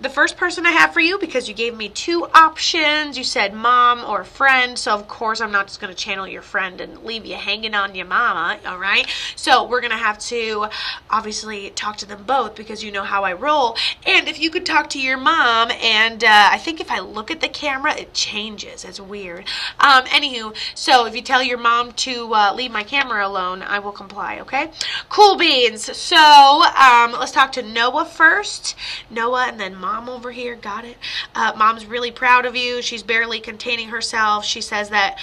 The first person I have for you, because you gave me two options, you said mom or friend, so of course I'm not just going to channel your friend and leave you hanging on your mama, all right? So we're going to have to obviously talk to them both, because you know how I roll. And if you could talk to your mom, and I think if I look at the camera, it changes. It's weird. Anywho, so if you tell your mom to leave my camera alone, I will comply, okay? Cool beans. So let's talk to Noah first. Noah, and then mom over here. Got it. Mom's really proud of you. She's barely containing herself. She says that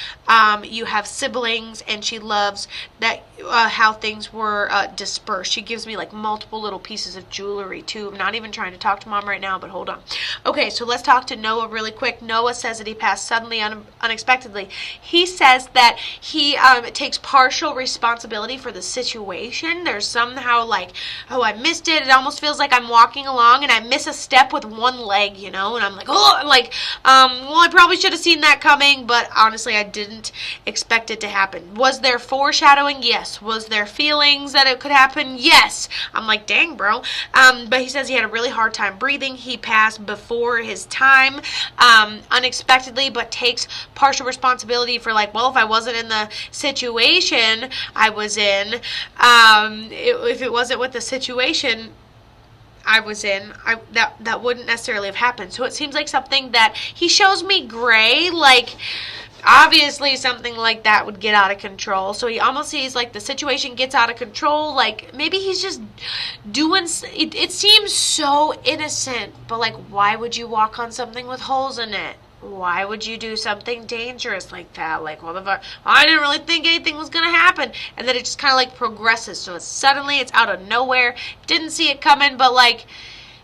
you have siblings, and she loves that how things were dispersed. She gives me like multiple little pieces of jewelry too. I'm not even trying to talk to mom right now, but hold on. Okay, so let's talk to Noah really quick. Noah says that he passed suddenly, unexpectedly. He says that he takes partial responsibility for the situation. There's somehow like, oh, I missed it. It almost feels like I'm walking along and I miss a step with one leg, you know, and I'm like, oh, like, well, I probably should have seen that coming, but honestly, I didn't expect it to happen. Was there foreshadowing? Yes. Was there feelings that it could happen? Yes. I'm like, dang, bro. But he says he had a really hard time breathing. He passed before his time, unexpectedly, but takes partial responsibility for like, well, if I wasn't in the situation I was in, if it wasn't with the situation I was in, that wouldn't necessarily have happened. So it seems like something that he shows me gray, like obviously something like that would get out of control. So he almost sees like the situation gets out of control, like maybe he's just doing it seems so innocent, but like, why would you walk on something with holes in it? Why would you do something dangerous like that? Like, well, I didn't really think anything was going to happen. And then it just kind of like progresses. So suddenly it's out of nowhere. Didn't see it coming, but like,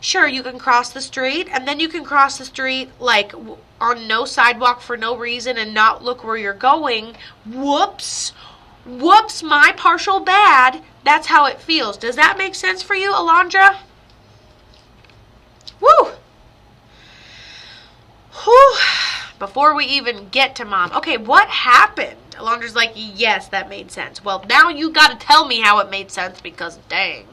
sure, you can cross the street, and then you can cross the street like on no sidewalk for no reason and not look where you're going. Whoops. Whoops, my partial bad. That's how it feels. Does that make sense for you, Alondra? Woo! Whew. Before we even get to mom. Okay, what happened? Alondra's like, yes, that made sense. Well, now you got to tell me how it made sense, because dang.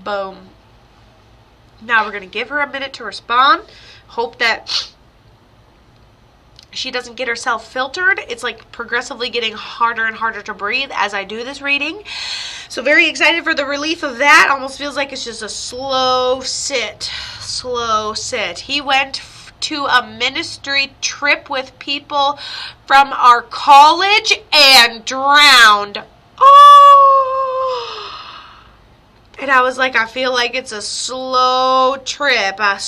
Boom. Now we're going to give her a minute to respond. Hope that she doesn't get herself filtered. It's like progressively getting harder and harder to breathe as I do this reading. So very excited for the relief of that. Almost feels like it's just a slow sit. Slow sit. He went to a ministry trip with people from our college and drowned. Oh! And I was like, I feel like it's a slow trip. And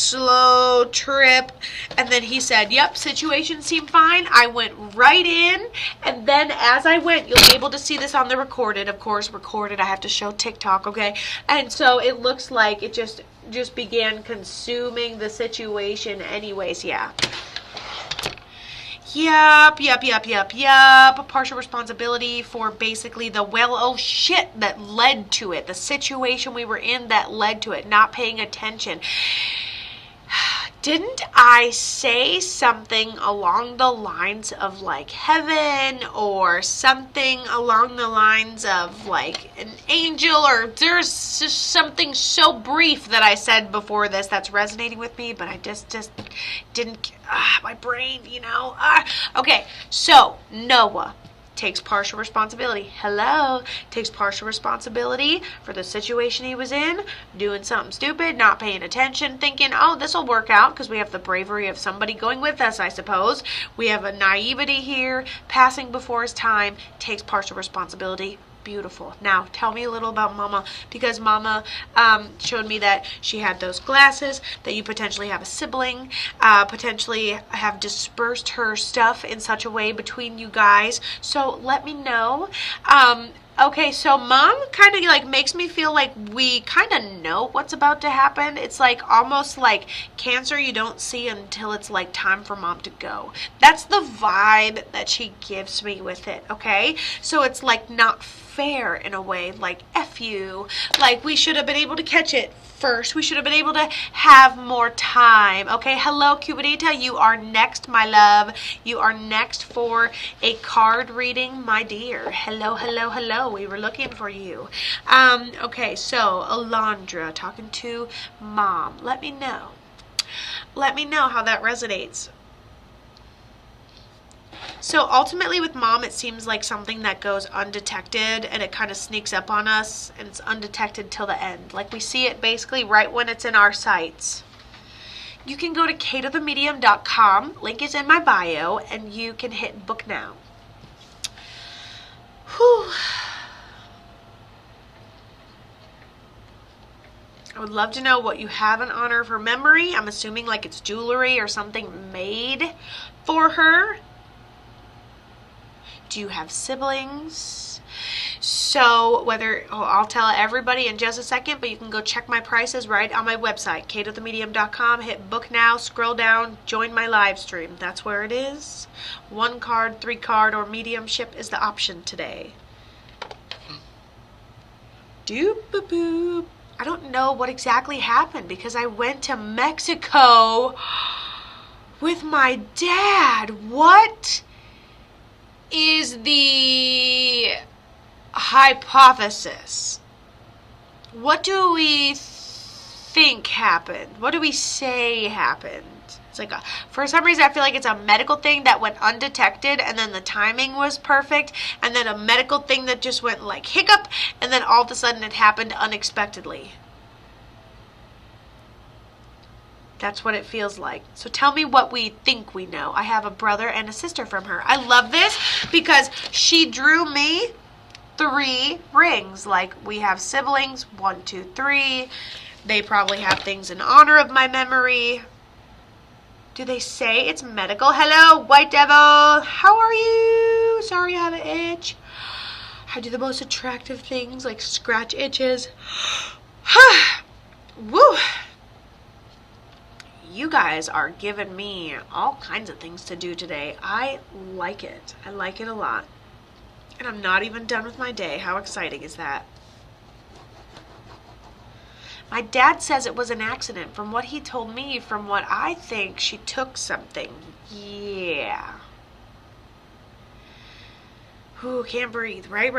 then he said, yep, situation seemed fine. I went right in. And then as I went, you'll be able to see this on the recorded. Of course, recorded. I have to show TikTok, okay? And so it looks like it just began consuming the situation anyways. Yeah. Yup. Partial responsibility for basically the oh shit that led to it. The situation we were in that led to it. Not paying attention. Didn't I say something along the lines of like heaven, or something along the lines of like an angel, or there's just something so brief that I said before this that's resonating with me, but I just didn't, my brain, you know. Okay, so Noah takes partial responsibility. Takes partial responsibility for the situation he was in, doing something stupid, not paying attention, thinking, oh, this will work out, because we have the bravery of somebody going with us, I suppose. We have a naivety here, passing before his time, takes partial responsibility. Beautiful. Now, tell me a little about Mama, because Mama showed me that she had those glasses, that you potentially have a sibling, potentially have dispersed her stuff in such a way between you guys. So let me know. Okay, so Mom kind of like makes me feel like we kind of know what's about to happen. It's like almost like Cancer you don't see until it's like time for Mom to go. That's the vibe that she gives me with it, okay? So it's like not unfair in a way, like F you, like we should have been able to catch it first. We should have been able to have more time. Okay, hello Cupidita, you are next, my love. You are next for a card reading, my dear. Hello, hello, hello. We were looking for you. Okay, so Alondra talking to mom. Let me know. Let me know how that resonates. So ultimately with mom, it seems like something that goes undetected and it kind of sneaks up on us and it's undetected till the end. Like we see it basically right when it's in our sights. You can go to katothemedium.com. Link is in my bio and you can hit book now. Whew. I would love to know what you have in honor of her memory. I'm assuming like it's jewelry or something made for her. Do you have siblings? So I'll tell everybody in just a second, but you can go check my prices right on my website, katothemedium.com. Hit book now, scroll down, join my live stream. That's where it is. 1 card, 3 card, or mediumship is the option today. Doop-a-boop. I don't know what exactly happened because I went to Mexico with my dad. What is the hypothesis? What do we think happened? What do we say happened? It's like for some reason I feel like it's a medical thing that went undetected and then the timing was perfect, and then a medical thing that just went like hiccup and then all of a sudden it happened unexpectedly. That's what it feels like. So tell me what we think we know. I have a brother and a sister from her. I love this because she drew me 3 rings. Like we have siblings, 1, 2, 3. They probably have things in honor of my memory. Do they say it's medical? Hello, White Devil. How are you? Sorry, I have an itch. I do the most attractive things like scratch itches. Woo. You guys are giving me all kinds of things to do today. I like it. I like it a lot. And I'm not even done with my day. How exciting is that? My dad says it was an accident. From what he told me, from what I think, she took something. Yeah. Ooh, can't breathe. Right.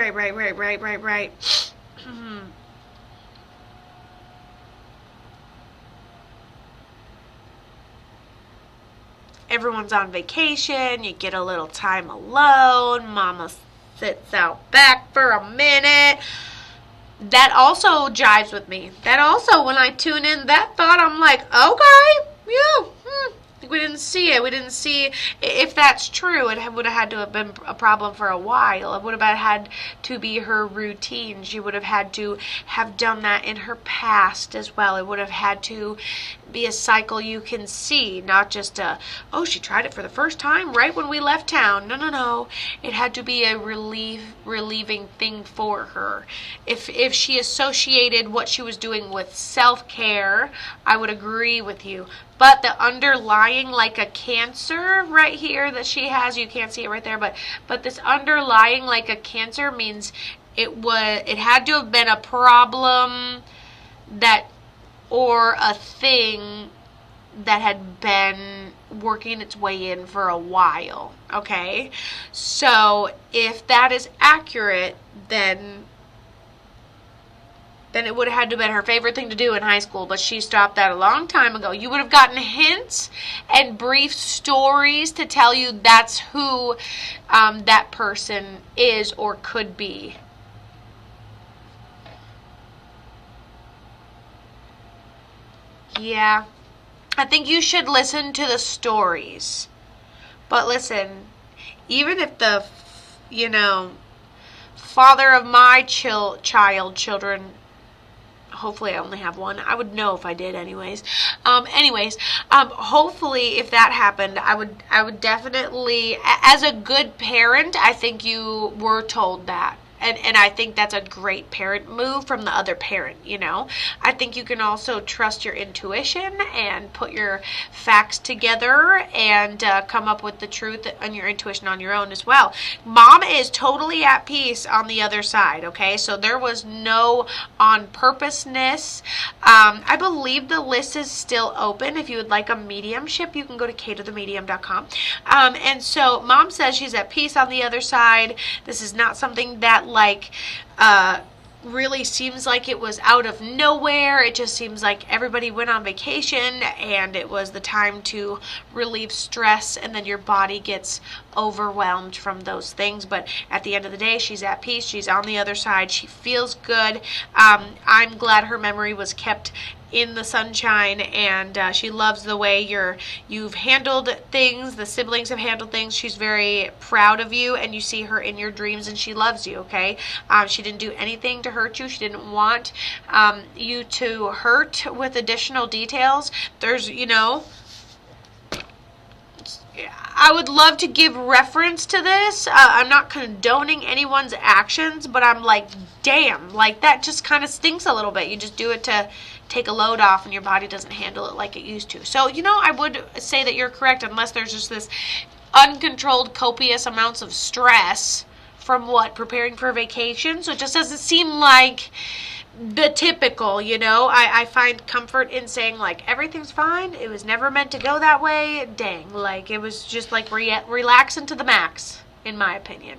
Everyone's on vacation, you get a little time alone, mama sits out back for a minute. That also jives with me. That also, when I tune in that thought, I'm like, okay, yeah, we didn't see it. We didn't see, if that's true, it would have had to have been a problem for a while. It would have had to be her routine. She would have had to have done that in her past as well. It would have had to be a cycle you can see, not just oh, she tried it for the first time right when we left town. No. It had to be a relieving thing for her. If she associated what she was doing with self-care, I would agree with you. But the underlying, like a cancer right here that she has, you can't see it right there, but this underlying like a cancer means it had to have been a problem or a thing that had been working its way in for a while. Okay, so if that is accurate, then it would have had to have been her favorite thing to do in high school, but she stopped that a long time ago. You would have gotten hints and brief stories to tell you that's who that person is or could be. Yeah, I think you should listen to the stories. But listen, even if the, father of my children, hopefully I only have one. I would know if I did anyways. Hopefully if that happened, I would definitely, as a good parent, I think you were told that. And I think that's a great parent move from the other parent, you know. I think you can also trust your intuition and put your facts together and come up with the truth and your intuition on your own as well. Mom is totally at peace on the other side, okay? So there was no on purposeness. I believe the list is still open. If you would like a mediumship, you can go to katothemedium.com. And so Mom says she's at peace on the other side. This is not something that really seems like it was out of nowhere. It just seems like everybody went on vacation and it was the time to relieve stress, and then your body gets overwhelmed from those things. But at the end of the day, she's at peace. She's on the other side. She feels good. I'm glad her memory was kept in the sunshine, and she loves the way you've handled things. The siblings have handled things. She's very proud of you, and you see her in your dreams, and she loves you, okay? She didn't do anything to hurt you. She didn't want you to hurt with additional details. There's, I would love to give reference to this. I'm not condoning anyone's actions, but I'm like, damn, like that just kind of stinks a little bit. You just do it to take a load off and your body doesn't handle it like it used to. So, I would say that you're correct, unless there's just this uncontrolled, copious amounts of stress from preparing for vacation. So it just doesn't seem like the typical, I find comfort in saying, like, everything's fine. It was never meant to go that way. Dang, like, it was just like relaxing to the max, in my opinion.